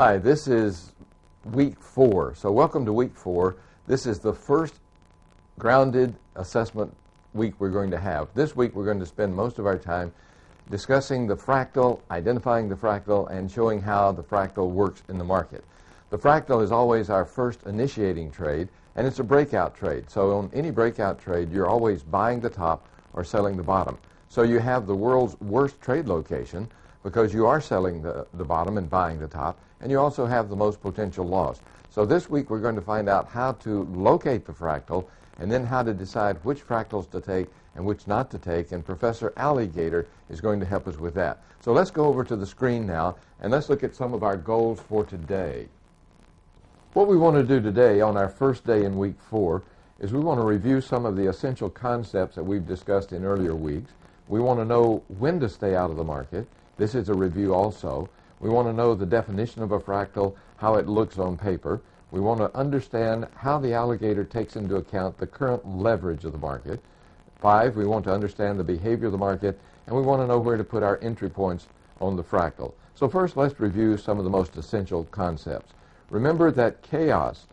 Hi, this is week 4. So welcome to week 4. This is the first grounded assessment week we're going to have. This week we're going to spend most of our time discussing the fractal, identifying the fractal, and showing how the fractal works in the market. The fractal is always our first initiating trade, and it's a breakout trade. So on any breakout trade, you're always buying the top or selling the bottom. So you have the world's worst trade location because you are selling the bottom and buying the top, and you also have the most potential loss. So this week we're going to find out how to locate the fractal and then how to decide which fractals to take and which not to take, and Professor Alligator is going to help us with that. So let's go over to the screen now and let's look at some of our goals for today. What we want to do today on our first day in week 4 is we want to review some of the essential concepts that we've discussed in earlier weeks. We want to know when to stay out of the market. This is a review also. We want to know the definition of a fractal, how it looks on paper. We want to understand how the alligator takes into account the current leverage of the market. 5, we want to understand the behavior of the market, and we want to know where to put our entry points on the fractal. So first, let's review some of the most essential concepts. Remember that chaos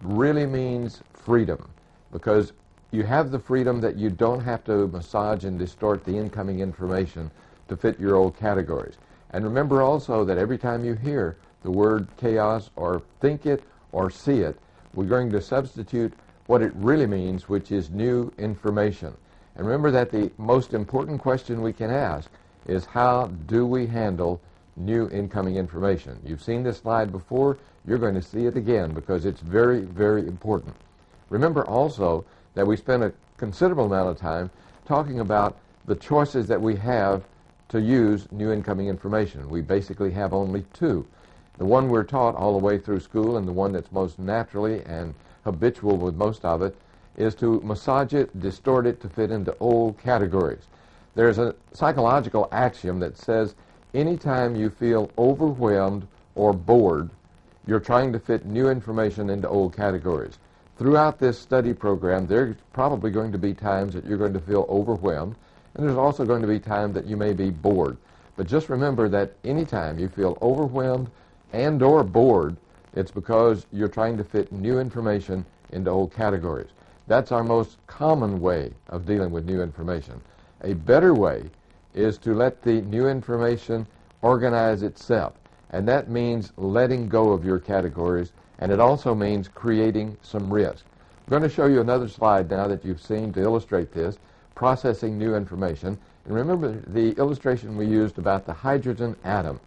really means freedom, because you have the freedom that you don't have to massage and distort the incoming information to fit your old categories. And remember also that every time you hear the word chaos or think it or see it, we're going to substitute what it really means, which is new information. And remember that the most important question we can ask is, how do we handle new incoming information? You've seen this slide before. You're going to see it again because it's very, very important. Remember also that we spent a considerable amount of time talking about the choices that we have to use new incoming information. We basically have only 2. The one we're taught all the way through school, and the one that's most naturally and habitual with most of it, is to massage it, distort it to fit into old categories. There's a psychological axiom that says anytime you feel overwhelmed or bored, you're trying to fit new information into old categories. Throughout this study program, there's probably going to be times that you're going to feel overwhelmed, and there's also going to be times that you may be bored. But just remember that anytime you feel overwhelmed and or bored, it's because you're trying to fit new information into old categories. That's our most common way of dealing with new information. A better way is to let the new information organize itself, and that means letting go of your categories, and it also means creating some risk. I'm going to show you another slide now that you've seen to illustrate this, processing new information. And remember the illustration we used about the hydrogen atom,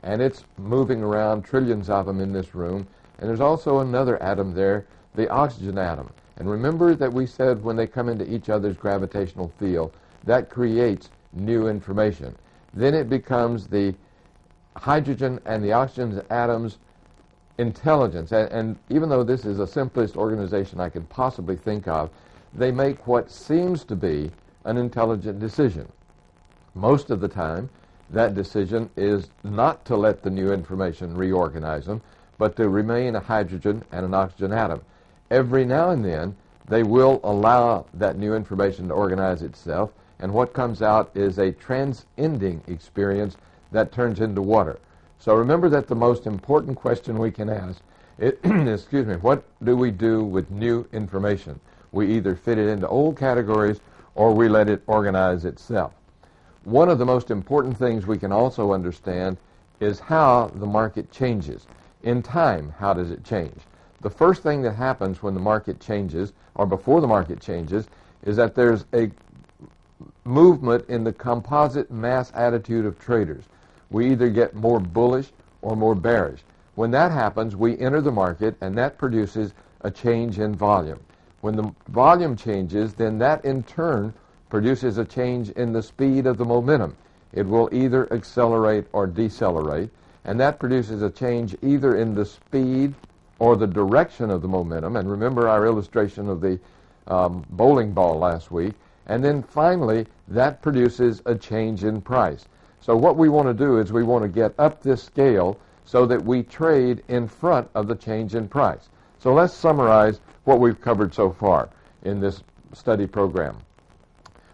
and it's moving around, trillions of them in this room, and there's also another atom there, the oxygen atom. And remember that we said when they come into each other's gravitational field, that creates new information. Then it becomes the hydrogen and the oxygen atoms' intelligence, and even though this is the simplest organization I can possibly think of, they make what seems to be an intelligent decision. Most of the time, that decision is not to let the new information reorganize them, but to remain a hydrogen and an oxygen atom. Every now and then, they will allow that new information to organize itself, and what comes out is a transcending experience that turns into water. So remember that the most important question we can ask is, what do we do with new information? We either fit it into old categories or we let it organize itself. One of the most important things we can also understand is how the market changes. In time, how does it change? The first thing that happens when the market changes, or before the market changes, is that there's a movement in the composite mass attitude of traders. We either get more bullish or more bearish. When that happens, we enter the market, and that produces a change in volume. When the volume changes, then that in turn produces a change in the speed of the momentum. It will either accelerate or decelerate, and that produces a change either in the speed or the direction of the momentum. And remember our illustration of the bowling ball last week. And then finally, that produces a change in price. So what we want to do is we want to get up this scale so that we trade in front of the change in price. So let's summarize what we've covered so far in this study program.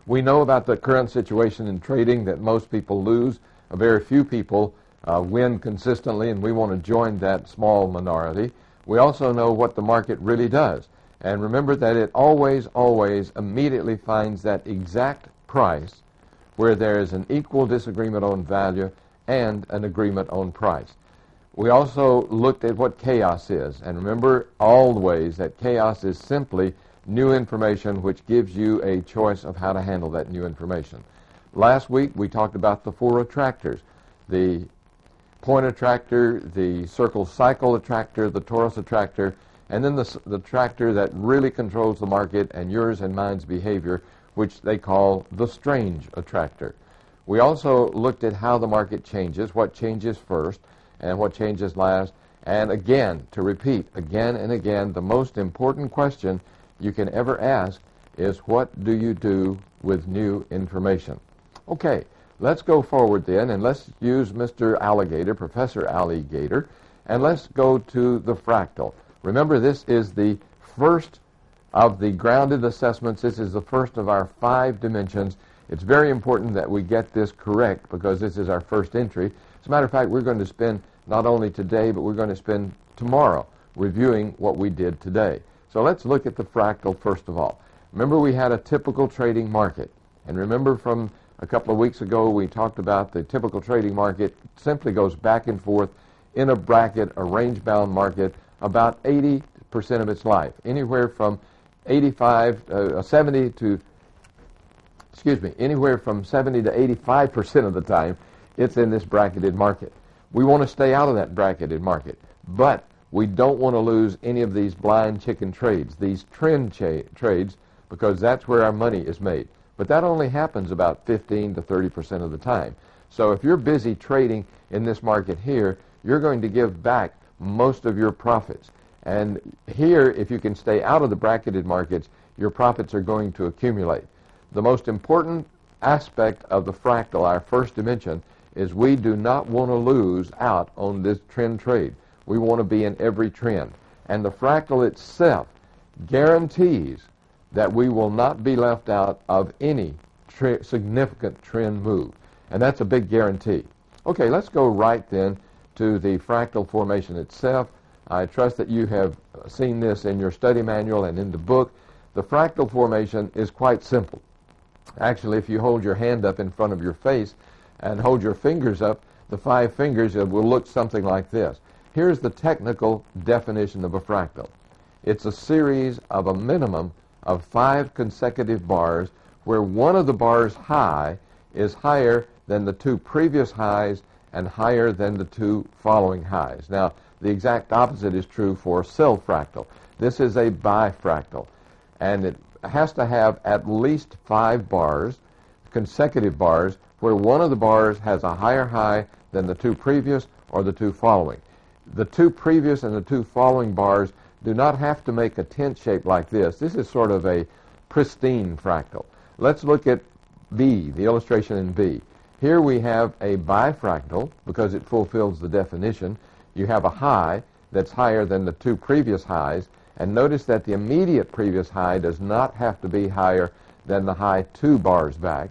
We know about the current situation in trading, that most people lose. A very few people win consistently, and we want to join that small minority. We also know what the market really does. And remember that it always, always immediately finds that exact price where there is an equal disagreement on value and an agreement on price. We also looked at what chaos is. And remember always that chaos is simply new information which gives you a choice of how to handle that new information. Last week we talked about the 4 attractors: the point attractor, the circle cycle attractor, the torus attractor, and then the attractor that really controls the market and yours and mine's behavior, which they call the strange attractor. We also looked at how the market changes, what changes first and what changes last, and again, to repeat again and again, the most important question you can ever ask is, what do you do with new information? Okay, let's go forward then, and let's use Mr. Alligator, Professor Alligator, and let's go to the fractal. Remember, this is the first of the grounded assessments. This is the first of our 5 dimensions. It's very important that we get this correct because this is our first entry. As a matter of fact, we're going to spend not only today, but we're going to spend tomorrow reviewing what we did today. So let's look at the fractal first of all. Remember, we had a typical trading market. And remember, from a couple of weeks ago, we talked about the typical trading market simply goes back and forth in a bracket, a range-bound market, about 80% of its life, anywhere from 70 to 85% of the time, it's in this bracketed market. We want to stay out of that bracketed market, but we don't want to lose any of these blind chicken trades, these trend trades, because that's where our money is made. But that only happens about 15 to 30% of the time. So if you're busy trading in this market here, you're going to give back most of your profits. And here, if you can stay out of the bracketed markets, your profits are going to accumulate. The most important aspect of the fractal, our first dimension, is we do not want to lose out on this trend trade. We want to be in every trend. And the fractal itself guarantees that we will not be left out of any significant trend move. And that's a big guarantee. Okay, let's go right then to the fractal formation itself. I trust that you have seen this in your study manual and in the book. The fractal formation is quite simple. Actually, if you hold your hand up in front of your face and hold your fingers up, the 5 fingers, it will look something like this. Here's the technical definition of a fractal. It's a series of a minimum of 5 consecutive bars where one of the bars high is higher than the 2 previous highs and higher than the 2 following highs. Now, the exact opposite is true for self-fractal. This is a bifractal, and it has to have at least 5 bars, consecutive bars, where one of the bars has a higher high than the 2 previous or the 2 following. The 2 previous and the 2 following bars do not have to make a tent shape like this. This is sort of a pristine fractal. Let's look at B, the illustration in B. Here we have a bifractal because it fulfills the definition. You have a high that's higher than the 2 previous highs, and notice that the immediate previous high does not have to be higher than the high 2 bars back,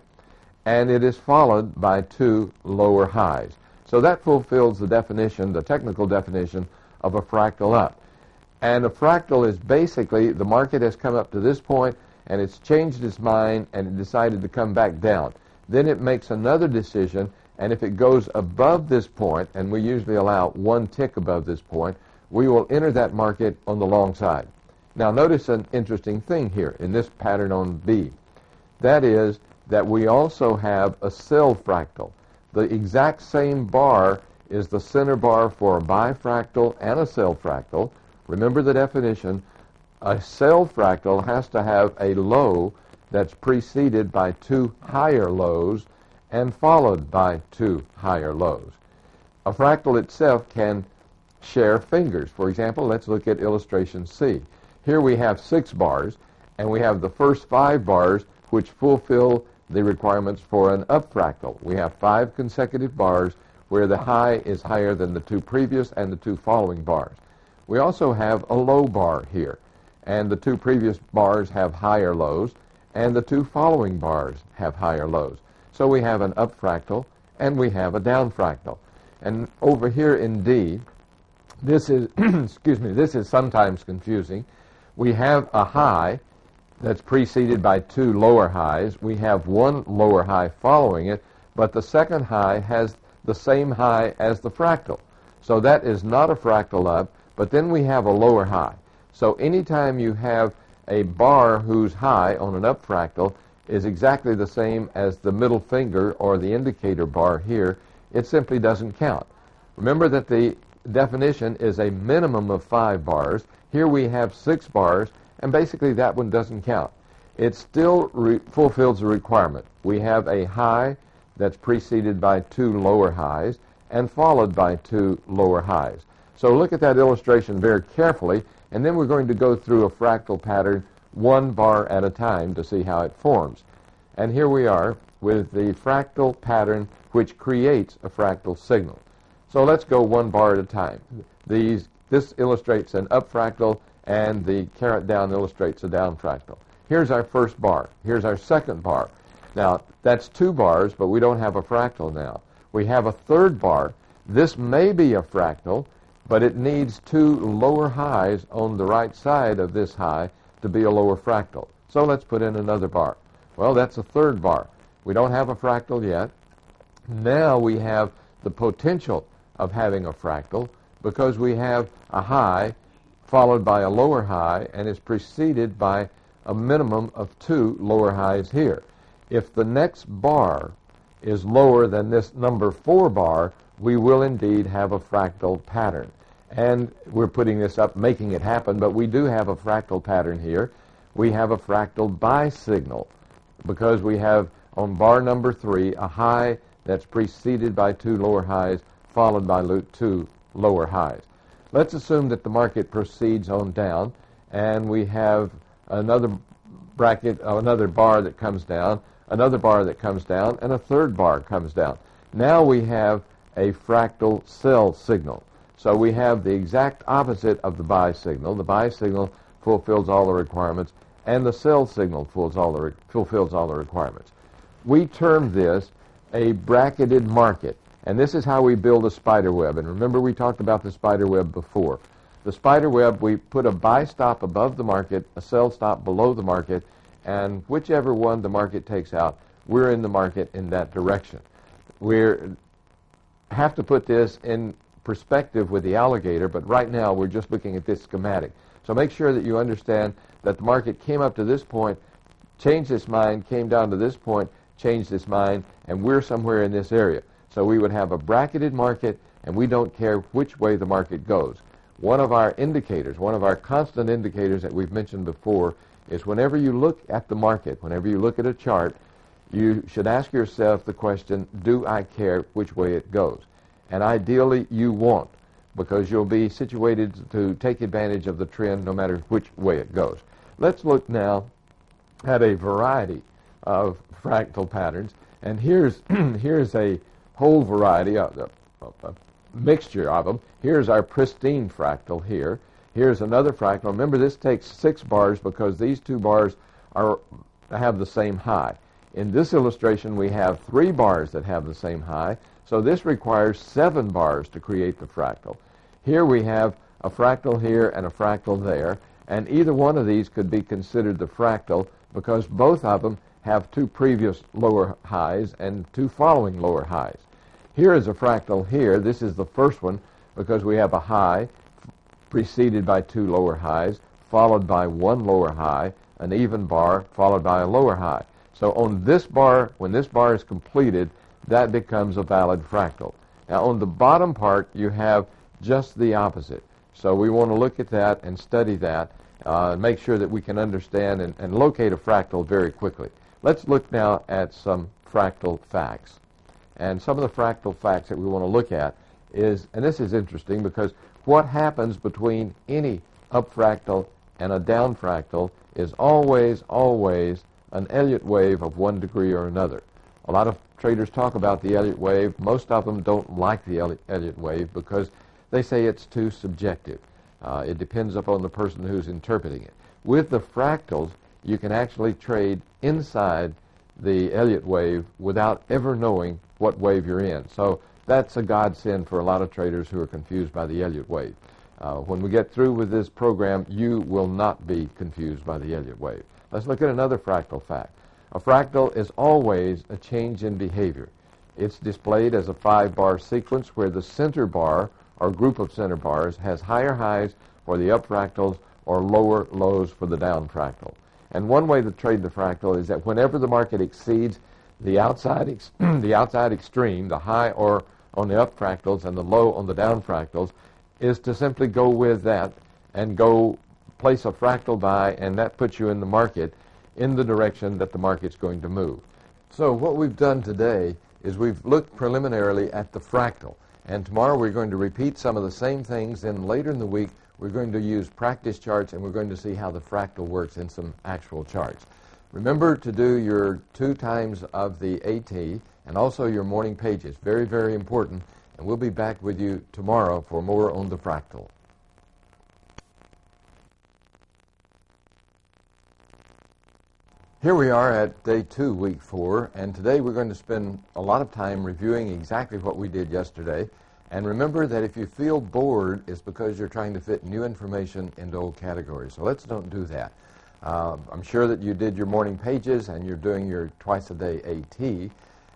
and it is followed by 2 lower highs. So that fulfills the definition, the technical definition of a fractal up. And a fractal is basically the market has come up to this point and it's changed its mind and it decided to come back down. Then it makes another decision, and if it goes above this point, and we usually allow 1 tick above this point, we will enter that market on the long side. Now notice an interesting thing here in this pattern on B. That is that we also have a cell fractal. The exact same bar is the center bar for a bifractal and a cell fractal. Remember the definition. A cell fractal has to have a low that's preceded by 2 higher lows and followed by 2 higher lows. A fractal itself can share fingers. For example, let's look at illustration C. Here we have 6 bars, and we have the first 5 bars which fulfill the requirements for an up fractal. We have 5 consecutive bars where the high is higher than the 2 previous and the 2 following bars. We also have a low bar here, and the 2 previous bars have higher lows, and the 2 following bars have higher lows. So we have an up fractal and we have a down fractal. And over here in D, this is, excuse me, this is sometimes confusing. We have a high that's preceded by two lower highs. We have one lower high following it, but the second high has the same high as the fractal. So that is not a fractal up, but then we have a lower high. So anytime you have a bar whose high on an up fractal is exactly the same as the middle finger or the indicator bar here, it simply doesn't count. Remember that the definition is a minimum of 5 bars. Here we have 6 bars, and basically that one doesn't count. It still fulfills the requirement. We have a high that's preceded by 2 lower highs and followed by 2 lower highs. So look at that illustration very carefully, and then we're going to go through a fractal pattern 1 bar at a time to see how it forms. And here we are with the fractal pattern which creates a fractal signal. So let's go 1 bar at a time. This illustrates an up fractal, and the caret down illustrates a down fractal. Here's our first bar. Here's our second bar. Now, that's 2 bars, but we don't have a fractal now. We have a third bar. This may be a fractal, but it needs 2 lower highs on the right side of this high to be a lower fractal. So let's put in another bar. Well, that's a third bar. We don't have a fractal yet. Now we have the potential of having a fractal because we have a high followed by a lower high and is preceded by a minimum of 2 lower highs here. If the next bar is lower than this number 4 bar, we will indeed have a fractal pattern. And we're putting this up, making it happen, but we do have a fractal pattern here. We have a fractal bisignal because we have on bar number 3 a high that's preceded by 2 lower highs followed by 2 lower highs. Let's assume that the market proceeds on down, and we have another bracket, another bar that comes down, another bar that comes down, and a third bar comes down. Now we have a fractal sell signal. So we have the exact opposite of the buy signal. The buy signal fulfills all the requirements, and the sell signal fulfills all the requirements. We term this a bracketed market, and this is how we build a spider web. And remember, we talked about the spider web before. The spider web, we put a buy stop above the market, a sell stop below the market, and whichever one the market takes out, we're in the market in that direction. We have to put this in perspective with the alligator, but right now we're just looking at this schematic. So make sure that you understand that the market came up to this point, changed its mind, came down to this point, changed its mind, and we're somewhere in this area. So we would have a bracketed market, and we don't care which way the market goes. One of our indicators, one of our constant indicators that we've mentioned before, is whenever you look at the market, whenever you look at a chart, you should ask yourself the question, do I care which way it goes? And ideally, you won't, because you'll be situated to take advantage of the trend no matter which way it goes. Let's look now at a variety of fractal patterns, and here's a whole variety, a mixture of them. Here's our pristine fractal here. Here's another fractal. Remember, this takes 6 bars because these 2 bars have the same high. In this illustration, we have 3 bars that have the same high, so this requires 7 bars to create the fractal. Here we have a fractal here and a fractal there, and either one of these could be considered the fractal because both of them have 2 previous lower highs and 2 following lower highs. Here is a fractal here. This is the first one because we have a high preceded by 2 lower highs, followed by 1 lower high, an even bar, followed by a lower high. So on this bar, when this bar is completed, that becomes a valid fractal. Now on the bottom part, you have just the opposite. So we want to look at that and study that, and make sure that we can understand and locate a fractal very quickly. Let's look now at some fractal facts. And some of the fractal facts that we want to look at is, and this is interesting because what happens between any up fractal and a down fractal is always an Elliott wave of 1 degree or another. A lot of traders talk about the Elliott wave. Most of them don't like the Elliott wave because they say it's too subjective. It depends upon the person who's interpreting it. With the fractals, you can actually trade inside the Elliott wave without ever knowing what wave you're in. So That's a godsend for a lot of traders who are confused by the Elliott wave. When we get through with this program, you will not be confused by the Elliott wave. Let's look at another fractal fact. A fractal is always a change in behavior. It's displayed as a 5-bar sequence where the center bar, or group of center bars, has higher highs for the up fractals or lower lows for the down fractal. And one way to trade the fractal is that whenever the market exceeds the outside extreme, the high or on the up fractals and the low on the down fractals, is to simply go with that and go place a fractal buy, and that puts you in the market in the direction that the market's going to move. So what we've done today is we've looked preliminarily at the fractal, and tomorrow we're going to repeat some of the same things. Then later in the week we're going to use practice charts, and we're going to see how the fractal works in some actual charts. Remember to do your 2 times of the AT and also your morning pages. Very, very important. And we'll be back with you tomorrow for more on the fractal. Here we are at day 2, week 4, and today we're going to spend a lot of time reviewing exactly what we did yesterday. And remember that if you feel bored, it's because you're trying to fit new information into old categories. So let's don't do that. I'm sure that you did your morning pages and you're doing your twice-a-day AT.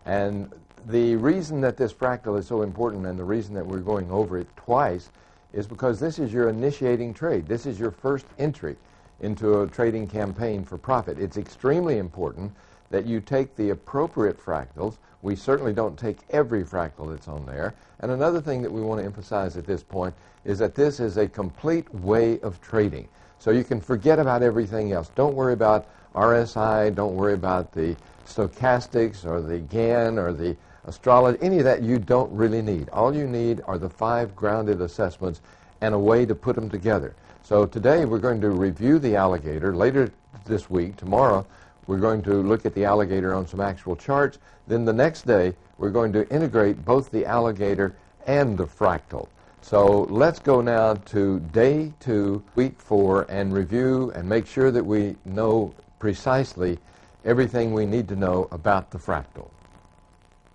And the reason that this fractal is so important and the reason that we're going over it twice is because this is your initiating trade. This is your first entry into a trading campaign for profit. It's extremely important that you take the appropriate fractals. We certainly don't take every fractal that's on there. And another thing that we want to emphasize at this point is that this is a complete way of trading. So you can forget about everything else. Don't worry about RSI. Don't worry about the stochastics or the GAN or the astrology. Any of that you don't really need. All you need are the 5 grounded assessments and a way to put them together. So today we're going to review the alligator. Later this week, tomorrow, we're going to look at the alligator on some actual charts. Then the next day, we're going to integrate both the alligator and the fractal. So let's go now to day 2, week 4, and review and make sure that we know precisely everything we need to know about the fractal.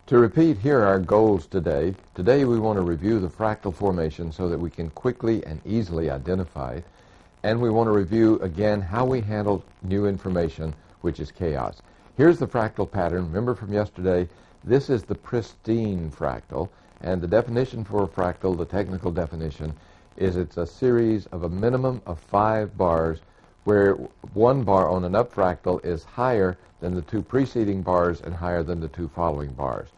To repeat, here are our goals today. Today we want to review the fractal formation so that we can quickly and easily identify it. And we want to review again how we handle new information, which is chaos. Here's the fractal pattern. Remember from yesterday, this is the pristine fractal. And the definition for a fractal, the technical definition, is it's a series of a minimum of 5 bars where 1 bar on an up fractal is higher than the 2 preceding bars and higher than the 2 following bars.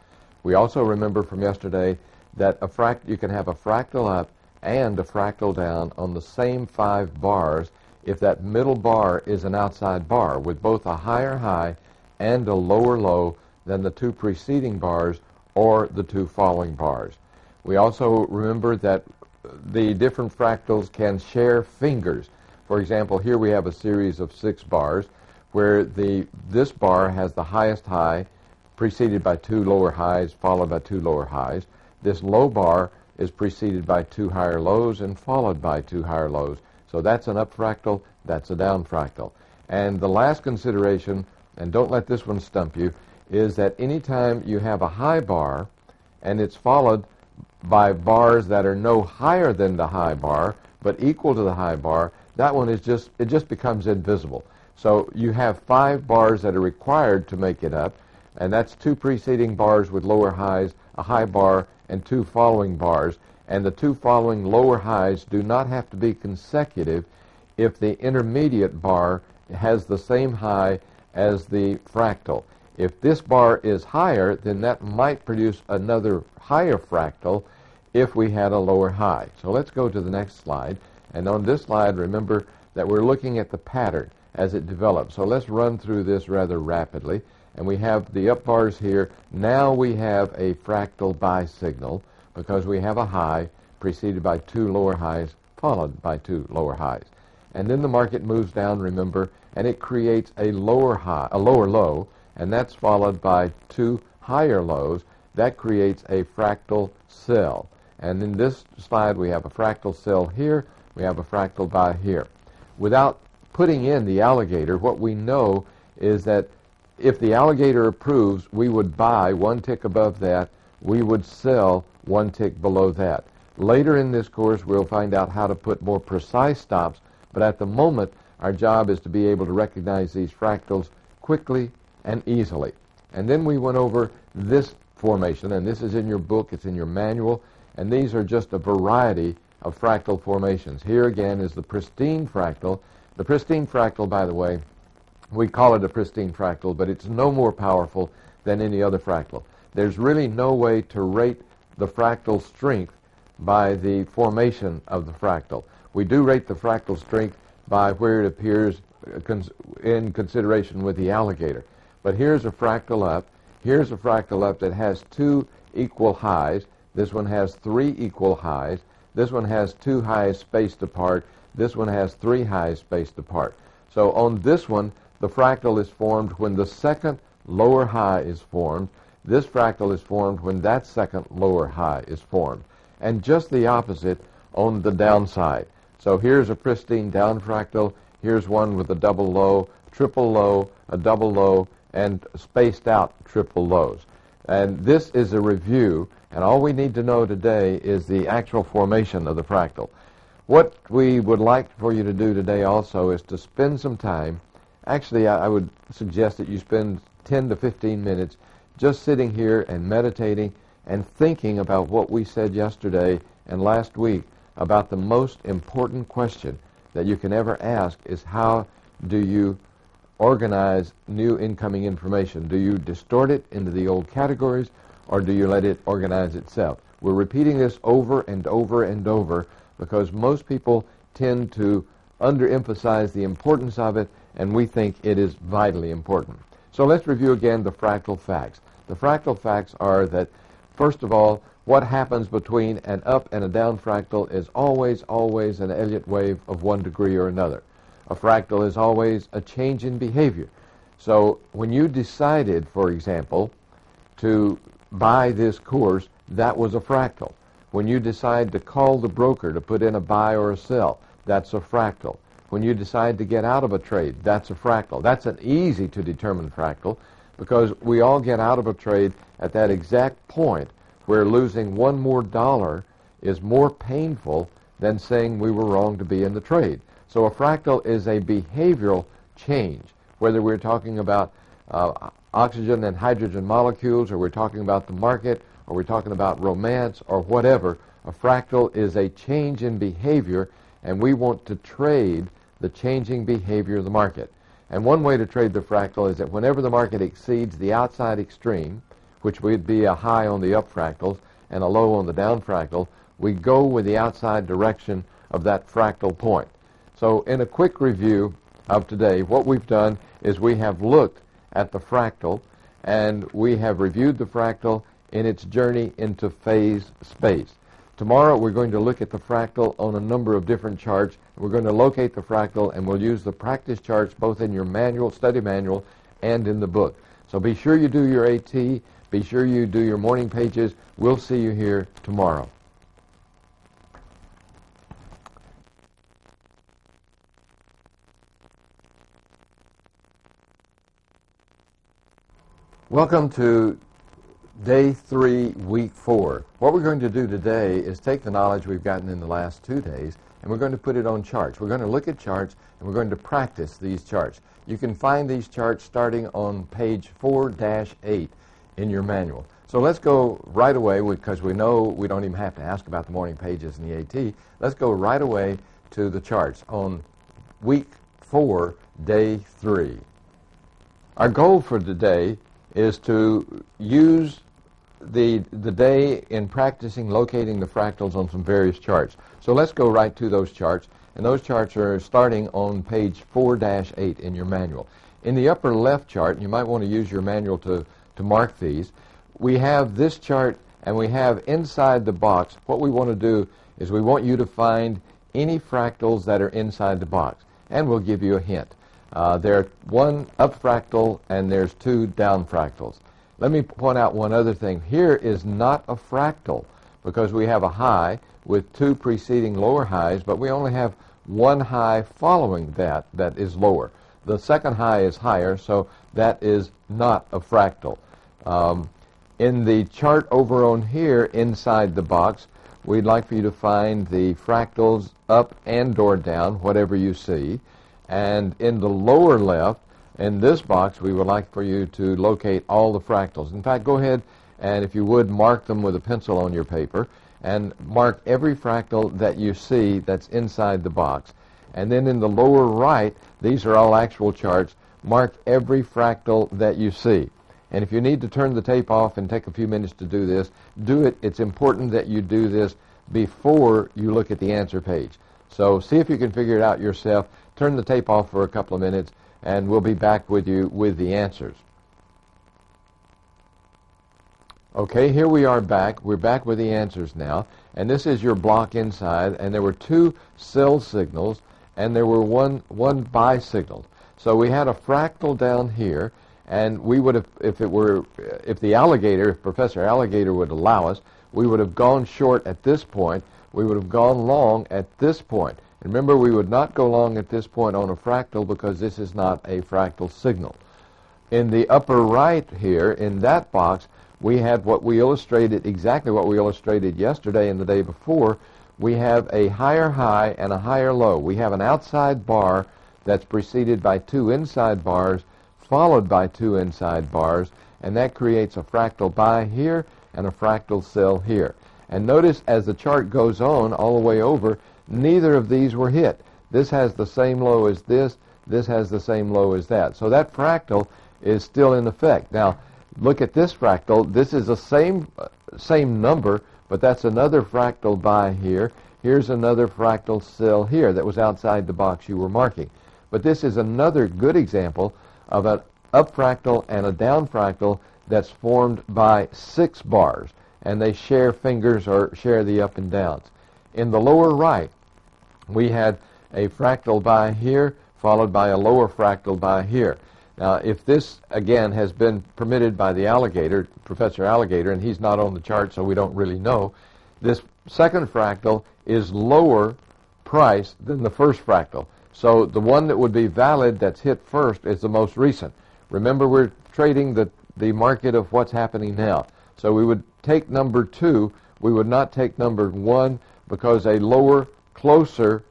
We also remember from yesterday that you can have a fractal up and a fractal down on the same 5 bars if that middle bar is an outside bar with both a higher high and a lower low than the 2 preceding bars or the 2 following bars. We also remember that the different fractals can share fingers. For example, here we have a series of 6 bars where this bar has the highest high preceded by 2 lower highs followed by 2 lower highs. This low bar is preceded by 2 higher lows and followed by 2 higher lows. So that's an up fractal, that's a down fractal. And the last consideration, and don't let this one stump you, is that anytime you have a high bar and it's followed by bars that are no higher than the high bar but equal to the high bar, that one is it just becomes invisible. So you have 5 bars that are required to make it up, and that's 2 preceding bars with lower highs, a high bar, and 2 following bars. And the 2 following lower highs do not have to be consecutive if the intermediate bar has the same high as the fractal. If this bar is higher, then that might produce another higher fractal if we had a lower high. So let's go to the next slide. And on this slide, remember that we're looking at the pattern as it develops. So let's run through this rather rapidly. And we have the up bars here. Now we have a fractal buy signal because we have a high preceded by 2 lower highs followed by 2 lower highs. And then the market moves down, remember, and it creates a lower low, and that's followed by 2 higher lows. That creates a fractal sell. And in this slide, we have a fractal sell here. We have a fractal buy here. Without putting in the alligator, what we know is that if the alligator approves, we would buy 1 tick above that. We would sell one tick below that. Later in this course, we'll find out how to put more precise stops, but at the moment, our job is to be able to recognize these fractals quickly and easily. And then we went over this formation, and this is in your book, it's in your manual, and these are just a variety of fractal formations. Here again is the pristine fractal. The pristine fractal, by the way, we call it a pristine fractal, but it's no more powerful than any other fractal. There's really no way to rate the fractal strength by the formation of the fractal. We do rate the fractal strength by where it appears in consideration with the alligator. But here's a fractal up. Here's a fractal up that has two equal highs. This one has three equal highs. This one has two highs spaced apart. This one has three highs spaced apart. So on this one, the fractal is formed when the second lower high is formed. This fractal is formed when that second lower high is formed. And just the opposite on the downside. So here's a pristine down fractal. Here's one with a double low, triple low, a double low, and spaced out triple lows. And this is a review, and all we need to know today is the actual formation of the fractal. What we would like for you to do today also is to spend some time. Actually, I would suggest that you spend 10 to 15 minutes just sitting here and meditating and thinking about what we said yesterday and last week about the most important question that you can ever ask is, how do you organize new incoming information? Do you distort it into the old categories, or do you let it organize itself? We're repeating this over and over and over because most people tend to underemphasize the importance of it, and we think it is vitally important. So let's review again the fractal facts. The fractal facts are that, first of all, what happens between an up and a down fractal is always an Elliott wave of 1 degree or another. A fractal is always a change in behavior. So when you decided, for example, to buy this course, that was a fractal. When you decide to call the broker to put in a buy or a sell, that's a fractal. When you decide to get out of a trade, that's a fractal. That's an easy to determine fractal because we all get out of a trade at that exact point where losing one more dollar is more painful than saying we were wrong to be in the trade. So a fractal is a behavioral change, whether we're talking about oxygen and hydrogen molecules, or we're talking about the market, or we're talking about romance, or whatever. A fractal is a change in behavior, and we want to trade the changing behavior of the market. And one way to trade the fractal is that whenever the market exceeds the outside extreme, which would be a high on the up fractals and a low on the down fractal, we go with the outside direction of that fractal point. So in a quick review of today, what we've done is we have looked at the fractal, and we have reviewed the fractal in its journey into phase space. Tomorrow we're going to look at the fractal on a number of different charts. We're going to locate the fractal, and we'll use the practice charts both in your manual, study manual, and in the book. So be sure you do your AT. Be sure you do your morning pages. We'll see you here tomorrow. Welcome to Day 3, Week 4. What we're going to do today is take the knowledge we've gotten in the last 2 days, and we're going to put it on charts. We're going to look at charts, and we're going to practice these charts. You can find these charts starting on page 4-8 in your manual. So let's go right away, because we know we don't even have to ask about the morning pages in the AT. Let's go right away to the charts on Week 4, Day 3. Our goal for today is to use the day in practicing locating the fractals on some various charts. So let's go right to those charts, and those charts are starting on page 4-8 in your manual. In the upper left chart, and you might want to use your manual to mark these, we have this chart, and we have inside the box, what we want to do is we want you to find any fractals that are inside the box, and we'll give you a hint. There's one up fractal and there's two down fractals. Let me point out one other thing. Here is not a fractal because we have a high with two preceding lower highs, but we only have one high following that is lower. The second high is higher, so that is not a fractal. In the chart over on here inside the box, we'd like for you to find the fractals up and or down, whatever you see. And in the lower left, in this box, we would like for you to locate all the fractals. In fact, go ahead and, if you would, mark them with a pencil on your paper and mark every fractal that you see that's inside the box. And then in the lower right, these are all actual charts, mark every fractal that you see. And if you need to turn the tape off and take a few minutes to do this, do it. It's important that you do this before you look at the answer page. So see if you can figure it out yourself. Turn the tape off for a couple of minutes, and we'll be back with you with the answers. Okay, here we are back. We're back with the answers now. And this is your block inside, and there were 2 cell signals, and there were one bisignal. So we had a fractal down here, and we would have, if Professor Alligator would allow us, we would have gone short at this point. We would have gone long at this point. And remember, we would not go long at this point on a fractal because this is not a fractal signal. In the upper right here, in that box, we had what we illustrated, exactly what we illustrated yesterday and the day before. We have a higher high and a higher low. We have an outside bar that's preceded by 2 inside bars, followed by 2 inside bars, and that creates a fractal bi here and a fractal cell here. And notice as the chart goes on all the way over, neither of these were hit. This has the same low as this has the same low as that. So that fractal is still in effect. Now, look at this fractal. This is the same number, but that's another fractal bi here. Here's another fractal cell here that was outside the box you were marking. But this is another good example of an up fractal and a down fractal that's formed by 6 bars, and they share fingers or share the up and downs. In the lower right, we had a fractal bi here, followed by a lower fractal bi here. Now, if this, again, has been permitted by the alligator, Professor Alligator, and he's not on the chart, so we don't really know, this second fractal is lower price than the first fractal. So the one that would be valid that's hit first is the most recent. Remember, we're trading the market of what's happening now. So we would take number 2. We would not take number 1 because a lower, closer,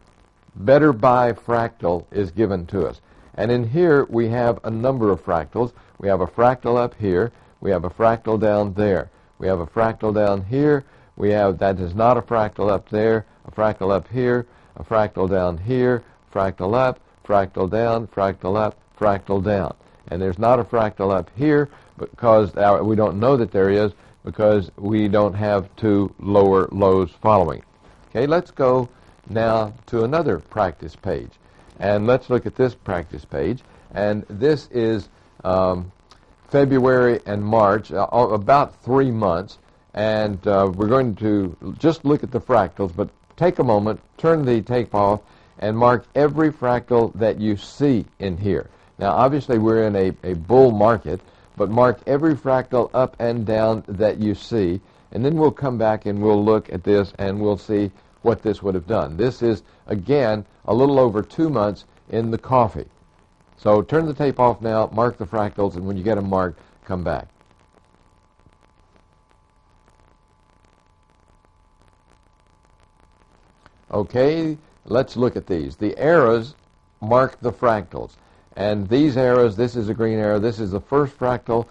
better bi fractal is given to us. And in here, we have a number of fractals. We have a fractal up here. We have a fractal down there. We have a fractal down here. We have, that is not a fractal up there, a fractal up here, a fractal down here, fractal up, fractal down, fractal up, fractal down. And there's not a fractal up here because we don't know that there is because we don't have 2 lower lows following. Okay, let's go now to another practice page. And let's look at this practice page. And this is February and March, about 3 months. And we're going to just look at the fractals, but take a moment, turn the tape off, and mark every fractal that you see in here. Now, obviously, we're in a bull market, but mark every fractal up and down that you see, and then we'll come back and we'll look at this and we'll see what this would have done. This is, again, a little over 2 months in the coffee. So turn the tape off now, mark the fractals, and when you get them marked, come back. Okay, let's look at these. The arrows mark the fractals. And these arrows, this is a green arrow, this is the first fractal,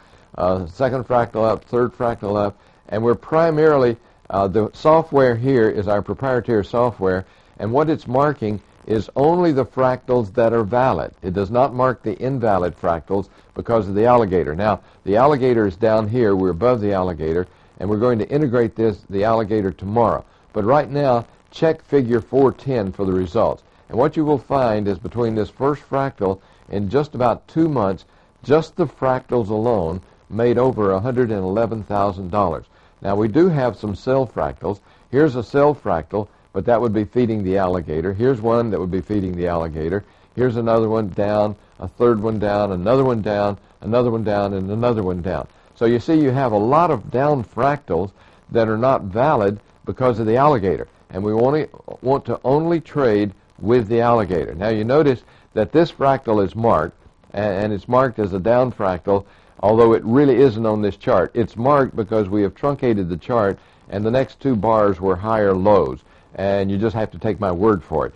second fractal up, third fractal up, and we're primarily, the software here is our proprietary software, and what it's marking is only the fractals that are valid. It does not mark the invalid fractals because of the alligator. Now, the alligator is down here, we're above the alligator, and we're going to integrate the alligator tomorrow. But right now, check figure 410 for the results. And what you will find is between this first fractal, in just about 2 months, just the fractals alone made over $111,000. Now, we do have some cell fractals. Here's a cell fractal, but that would be feeding the alligator. Here's one that would be feeding the alligator. Here's another one down, a third one down, another one down, another one down, and another one down. So you see you have a lot of down fractals that are not valid because of the alligator. And we want to only trade with the alligator. Now you notice that this fractal is marked, and it's marked as a down fractal, although it really isn't on this chart. It's marked because we have truncated the chart, and the next two bars were higher lows, and you just have to take my word for it.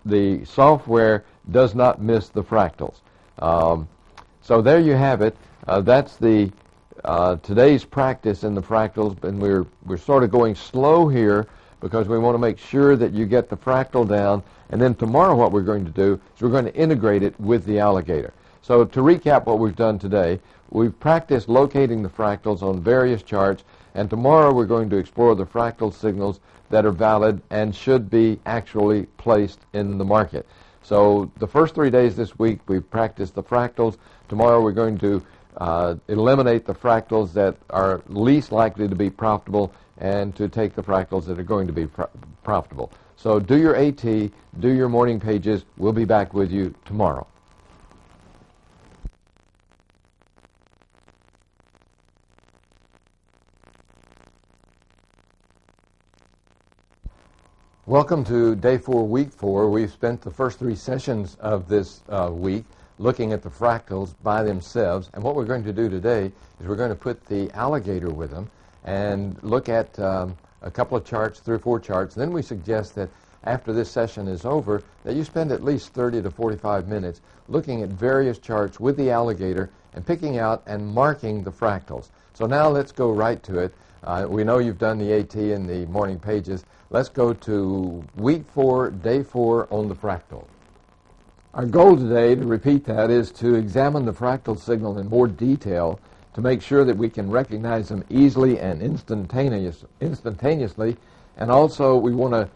The software does not miss the fractals. So there you have it. That's the today's practice in the fractals, and we're sort of going slow here because we want to make sure that you get the fractal down. And then tomorrow what we're going to do is we're going to integrate it with the alligator. So to recap what we've done today, we've practiced locating the fractals on various charts, and tomorrow we're going to explore the fractal signals that are valid and should be actually placed in the market. So the first 3 days this week we've practiced the fractals. Tomorrow we're going to eliminate the fractals that are least likely to be profitable and to take the fractals that are going to be profitable. So do your AT, do your morning pages. We'll be back with you tomorrow. Welcome to Day 4, Week 4. We've spent the first 3 sessions of this week looking at the fractals by themselves, and what we're going to do today is we're going to put the alligator with them and look at a couple of charts, 3 or 4 charts. And then we suggest that after this session is over that you spend at least 30 to 45 minutes looking at various charts with the alligator and picking out and marking the fractals. So now let's go right to it. We know you've done the AT and the morning pages. Let's go to Week 4, Day 4 on the fractal. Our goal today, to repeat that, is to examine the fractal signal in more detail to make sure that we can recognize them easily and instantaneously, and also we want to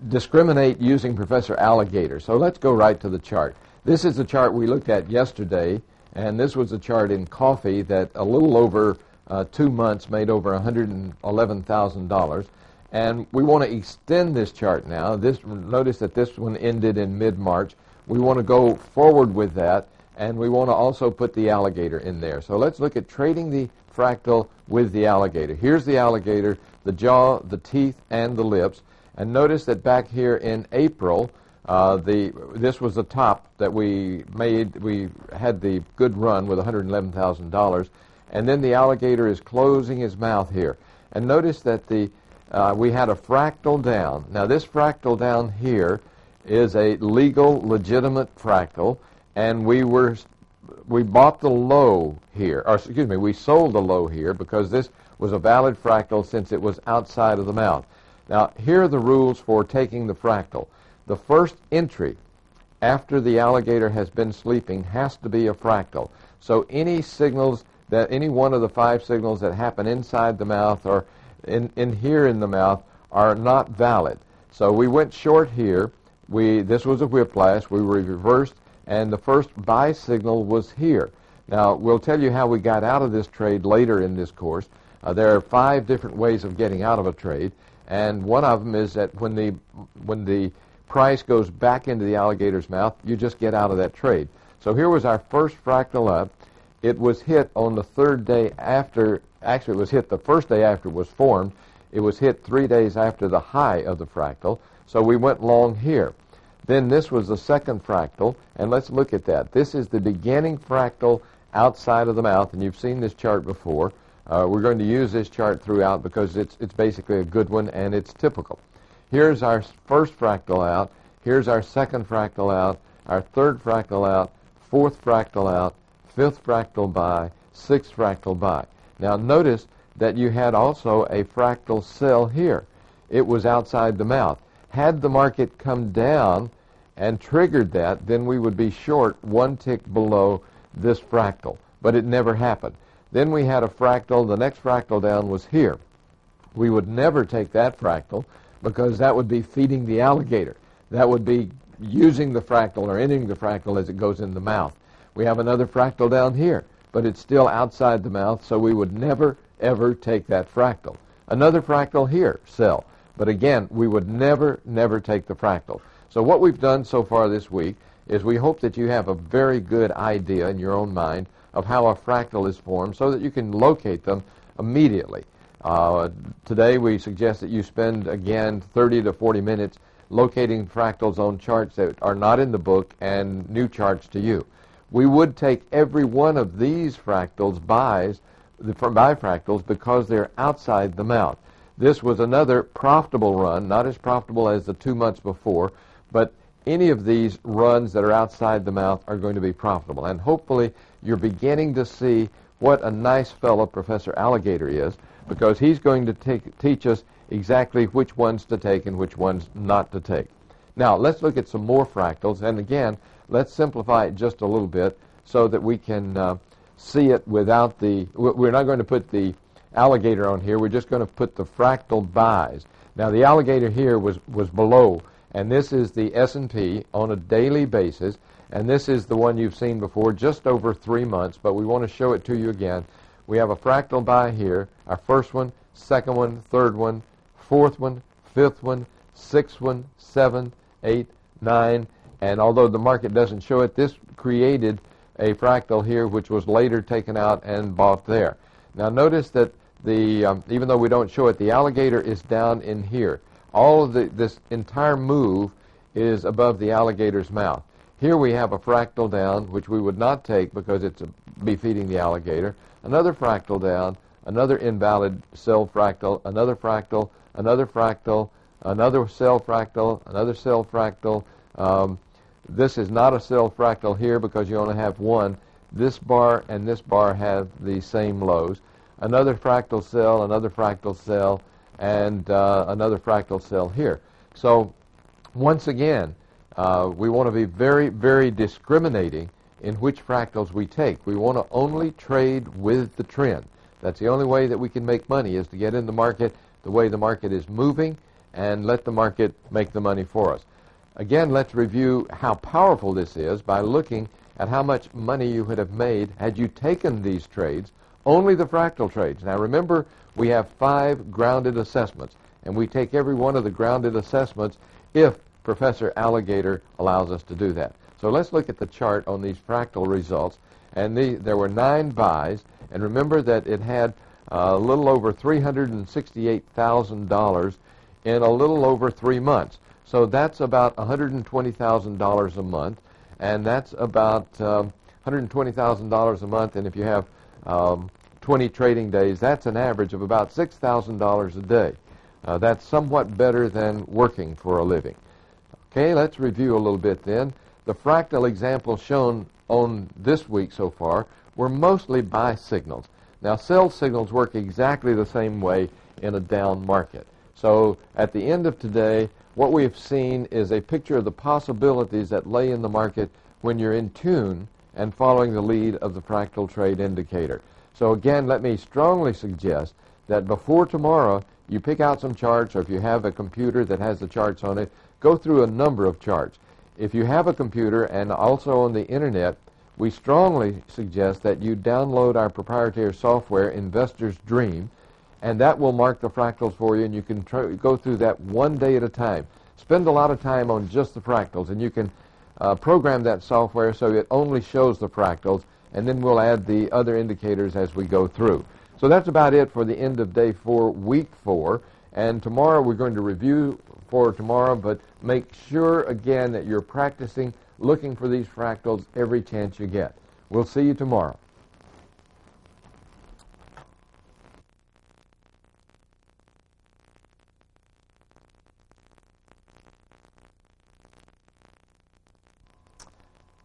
discriminate using Professor Alligator. So let's go right to the chart. This is the chart we looked at yesterday, and this was a chart in coffee that a little over 2 months made over $111,000. And we want to extend this chart now. Notice that this one ended in mid-March. We want to go forward with that, and we want to also put the alligator in there. So let's look at trading the fractal with the alligator. Here's the alligator, the jaw, the teeth, and the lips. And notice that back here in April, this was the top that we made. We had the good run with $111,000. And then the alligator is closing his mouth here. And notice that we had a fractal down. Now this fractal down here is a legal, legitimate fractal, and we bought the low here, or excuse me, we sold the low here because this was a valid fractal since it was outside of the mouth. Now here are the rules for taking the fractal. The first entry after the alligator has been sleeping has to be a fractal. So any signals that any one of the 5 signals that happen inside the mouth or in here in the mouth are not valid. So we went short here. This was a whiplash. We reversed, and the first buy signal was here. Now we'll tell you how we got out of this trade later in this course. There are 5 different ways of getting out of a trade, and one of them is that when the price goes back into the alligator's mouth, you just get out of that trade. So here was our first fractal up. It was hit on the 3rd day after. Actually, it was hit the first day after it was formed. It was hit 3 days after the high of the fractal. So we went long here. Then this was the second fractal, and let's look at that. This is the beginning fractal outside of the mouth, and you've seen this chart before. We're going to use this chart throughout because it's basically a good one and it's typical. Here's our first fractal out. Here's our second fractal out, our third fractal out, fourth fractal out, fifth fractal buy, sixth fractal buy. Now notice that you had also a fractal sell here. It was outside the mouth. Had the market come down and triggered that, then we would be short 1 tick below this fractal. But it never happened. Then we had a fractal. The next fractal down was here. We would never take that fractal because that would be feeding the alligator. That would be using the fractal or ending the fractal as it goes in the mouth. We have another fractal down here, but it's still outside the mouth, so we would never, ever take that fractal. Another fractal here, sell. But again, we would never, never take the fractal. So what we've done so far this week is we hope that you have a very good idea in your own mind of how a fractal is formed so that you can locate them immediately. Today we suggest that you spend, again, 30 to 40 minutes locating fractals on charts that are not in the book and new charts to you. we would take every one of these fractals bifractals because they're outside the mouth. This was another profitable run, not as profitable as the 2 months before, but any of these runs that are outside the mouth are going to be profitable. And hopefully you're beginning to see what a nice fellow Professor Alligator is, because he's going to teach us exactly which ones to take and which ones not to take. Now, let's look at some more fractals, and again, let's simplify it just a little bit so that we can see it without the... We're not going to put the alligator on here, we're just going to put the fractal bis. Now, the alligator here was below, and this is the S&P on a daily basis, and this is the one you've seen before, just over 3 months, but we want to show it to you again. We have a fractal buy here, our first one, second one, third one, fourth one, fifth one, sixth one, 7, 8, 9, and although the market doesn't show it, this created a fractal here which was later taken out and bought there. Now notice that even though we don't show it, the alligator is down in here. All of this entire move is above the alligator's mouth. Here we have a fractal down, which we would not take because it's be feeding the alligator. Another fractal down, another invalid cell fractal, another fractal, another fractal, another cell fractal, another cell fractal. This is not a cell fractal here because you only have one. This bar and this bar have the same lows. Another fractal cell, another fractal cell, and another fractal cell here. So once again, we want to be very, very discriminating in which fractals we take. We want to only trade with the trend. That's the only way that we can make money, is to get in the market the way the market is moving and let the market make the money for us. Again, let's review how powerful this is by looking at how much money you would have made had you taken these trades, only the fractal trades. Now remember, we have 5 grounded assessments, and we take every one of the grounded assessments if Professor Alligator allows us to do that. So let's look at the chart on these fractal results, and there were 9 buys, and remember that it had a little over $368,000 in a little over 3 months. So that's about $120,000 a month, and that's about $120,000 a month, and if you have 20 trading days, that's an average of about $6,000 a day. That's somewhat better than working for a living. Okay, let's review a little bit then. The fractal examples shown on this week so far were mostly buy signals. Now, sell signals work exactly the same way in a down market. So at the end of today, what we have seen is a picture of the possibilities that lay in the market when you're in tune and following the lead of the fractal trade indicator. So again, let me strongly suggest that before tomorrow, you pick out some charts, or if you have a computer that has the charts on it, go through a number of charts. If you have a computer and also on the internet, we strongly suggest that you download our proprietary software, Investor's Dream, and that will mark the fractals for you, and you can go through that one day at a time. Spend a lot of time on just the fractals, and you can program that software so it only shows the fractals, and then we'll add the other indicators as we go through. So that's about it for the end of day 4, week 4, and tomorrow we're going to review for tomorrow, but make sure again that you're practicing looking for these fractals every chance you get. We'll see you tomorrow.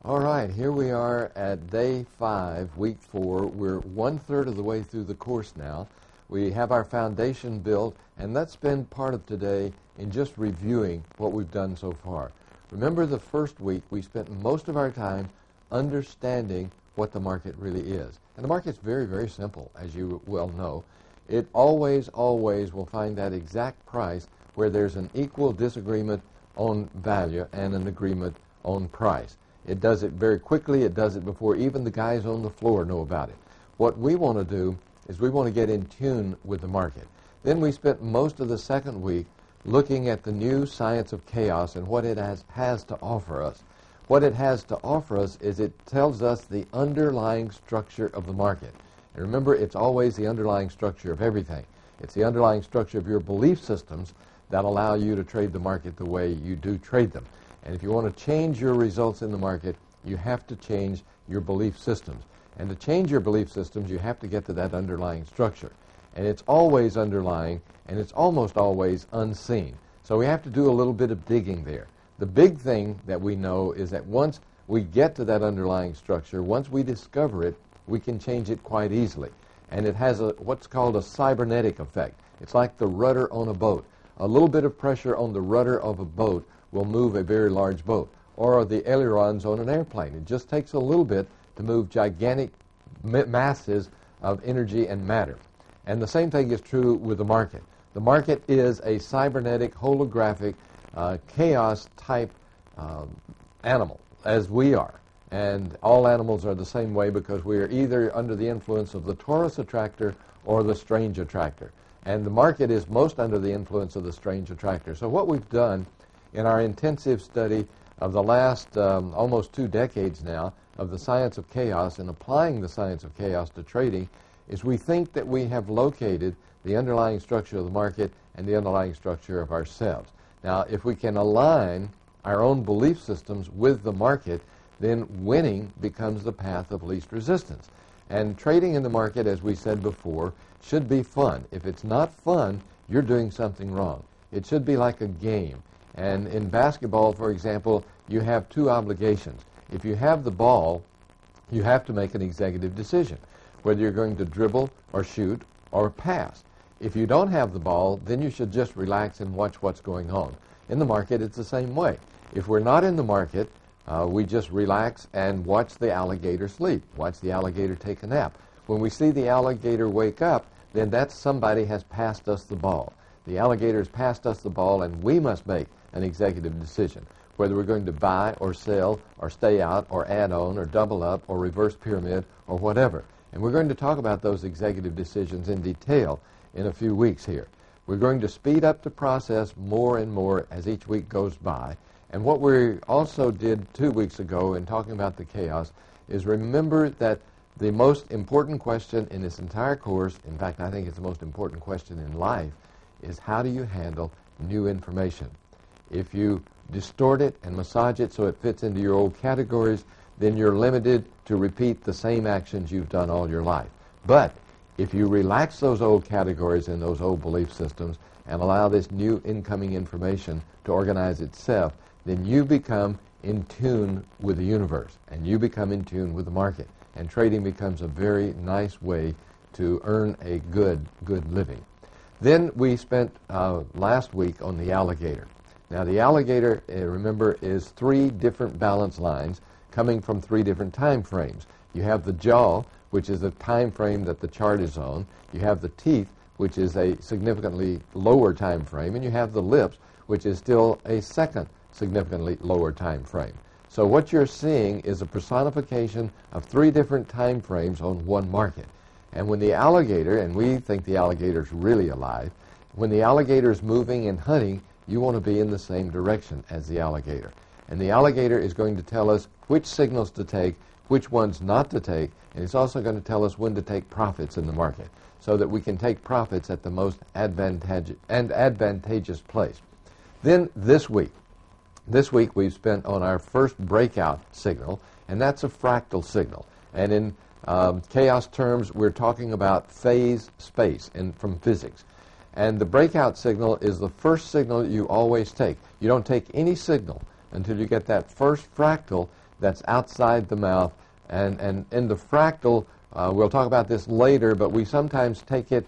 All right, here we are at day 5, week 4. We're 1/3 of the way through the course now. We have our foundation built, and let's spend part of today in just reviewing what we've done so far. Remember, the first week we spent most of our time understanding what the market really is. And the market's very, very simple, as you well know. It always, always will find that exact price where there's an equal disagreement on value and an agreement on price. It does it very quickly. It does it before even the guys on the floor know about it. What we want to do is we want to get in tune with the market. Then we spent most of the second week looking at the new science of chaos and what it has to offer us. What it has to offer us is it tells us the underlying structure of the market. And remember, it's always the underlying structure of everything. It's the underlying structure of your belief systems that allow you to trade the market the way you do trade them. And if you want to change your results in the market, you have to change your belief systems. And to change your belief systems, you have to get to that underlying structure. And it's always underlying, and it's almost always unseen. So we have to do a little bit of digging there. The big thing that we know is that once we get to that underlying structure, once we discover it, we can change it quite easily. And it has what's called a cybernetic effect. It's like the rudder on a boat. A little bit of pressure on the rudder of a boat will move a very large boat, or the ailerons on an airplane. It just takes a little bit to move gigantic masses of energy and matter. And the same thing is true with the market. The market is a cybernetic, holographic, chaos-type animal, as we are. And all animals are the same way because we are either under the influence of the torus attractor or the strange attractor. And the market is most under the influence of the strange attractor. So what we've done in our intensive study of the last almost 2 decades now of the science of chaos and applying the science of chaos to trading is we think that we have located the underlying structure of the market and the underlying structure of ourselves. Now, if we can align our own belief systems with the market, then winning becomes the path of least resistance. And trading in the market, as we said before, should be fun. If it's not fun, you're doing something wrong. It should be like a game. And in basketball, for example, you have 2 obligations. If you have the ball, you have to make an executive decision, whether you're going to dribble or shoot or pass. If you don't have the ball, then you should just relax and watch what's going on. In the market, it's the same way. If we're not in the market, we just relax and watch the alligator sleep, watch the alligator take a nap. When we see the alligator wake up, then that's somebody has passed us the ball. The alligator has passed us the ball, and we must make an executive decision, whether we're going to buy or sell or stay out or add on or double up or reverse pyramid or whatever. And we're going to talk about those executive decisions in detail in a few weeks here. We're going to speed up the process more and more as each week goes by. And what we also did 2 weeks ago in talking about the chaos is remember that the most important question in this entire course, in fact, I think it's the most important question in life, is how do you handle new information? If you distort it and massage it so it fits into your old categories, then you're limited to repeat the same actions you've done all your life. But if you relax those old categories and those old belief systems and allow this new incoming information to organize itself, then you become in tune with the universe, and you become in tune with the market. And trading becomes a very nice way to earn a good living. Then we spent last week on the alligator. Now the alligator, remember, is 3 different balance lines coming from 3 different time frames. You have the jaw, which is the time frame that the chart is on. You have the teeth, which is a significantly lower time frame. And you have the lips, which is still a second significantly lower time frame. So what you're seeing is a personification of 3 different time frames on one market. And when the alligator, and we think the alligator is really alive, when the alligator is moving and hunting, you want to be in the same direction as the alligator. And the alligator is going to tell us which signals to take, which ones not to take, and it's also going to tell us when to take profits in the market so that we can take profits at the most advantageous place. Then this week we've spent on our first breakout signal, and that's a fractal signal. And in chaos terms, we're talking about phase space from physics. And the breakout signal is the first signal that you always take. You don't take any signal until you get that first fractal that's outside the mouth. And in the fractal, we'll talk about this later, but we sometimes take it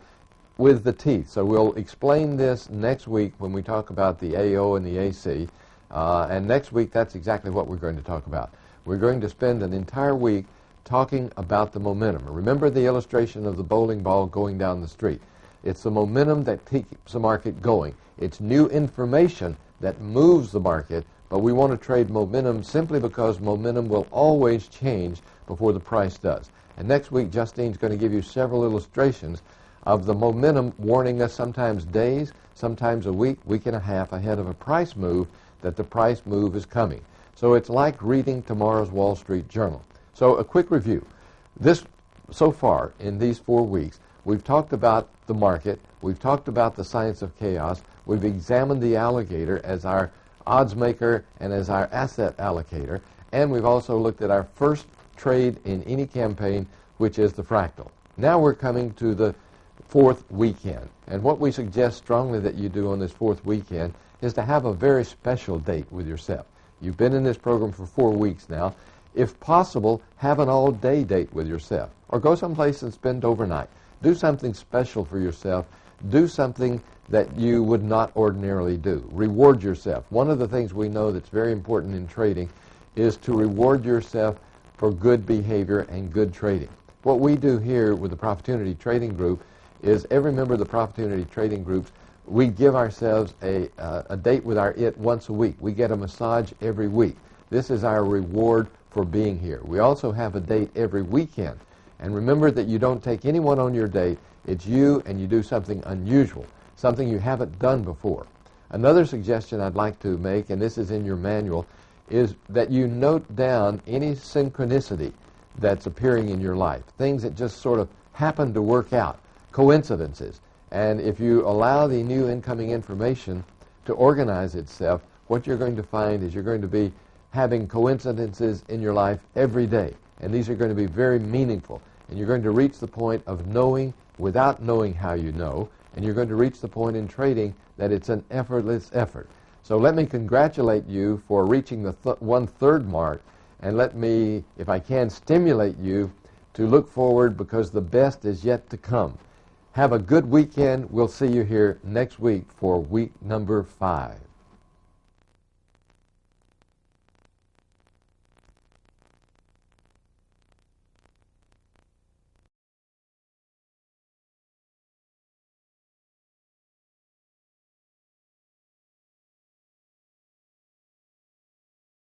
with the teeth. So we'll explain this next week when we talk about the AO and the AC. And next week, that's exactly what we're going to talk about. We're going to spend an entire week talking about the momentum. Remember the illustration of the bowling ball going down the street. It's the momentum that keeps the market going. It's new information that moves the market, but we want to trade momentum simply because momentum will always change before the price does. And next week, Justine's going to give you several illustrations of the momentum warning us sometimes days, sometimes a week, week and a half ahead of a price move that the price move is coming. So it's like reading tomorrow's Wall Street Journal. So a quick review. So far in these 4 weeks, we've talked about the market, we've talked about the science of chaos, we've examined the alligator as our odds maker and as our asset allocator, and we've also looked at our first trade in any campaign, which is the fractal. Now we're coming to the fourth weekend. And what we suggest strongly that you do on this fourth weekend is to have a very special date with yourself. You've been in this program for 4 weeks now. If possible, have an all-day date with yourself. Or go someplace and spend overnight. Do something special for yourself. Do something that you would not ordinarily do. Reward yourself. One of the things we know that's very important in trading is to reward yourself for good behavior and good trading. What we do here with the Profitunity Trading Group is every member of the Profitunity Trading Groups, we give ourselves a date with our IT once a week. We get a massage every week. This is our reward for being here. We also have a date every weekend. And remember that you don't take anyone on your date. It's you, and you do something unusual, something you haven't done before. Another suggestion I'd like to make, and this is in your manual, is that you note down any synchronicity that's appearing in your life, things that just sort of happen to work out, coincidences. And if you allow the new incoming information to organize itself, what you're going to find is you're going to be having coincidences in your life every day. And these are going to be very meaningful. And you're going to reach the point of knowing without knowing how you know. And you're going to reach the point in trading that it's an effortless effort. So let me congratulate you for reaching the 1/3 mark. And let me, if I can, stimulate you to look forward, because the best is yet to come. Have a good weekend. We'll see you here next week for week number 5.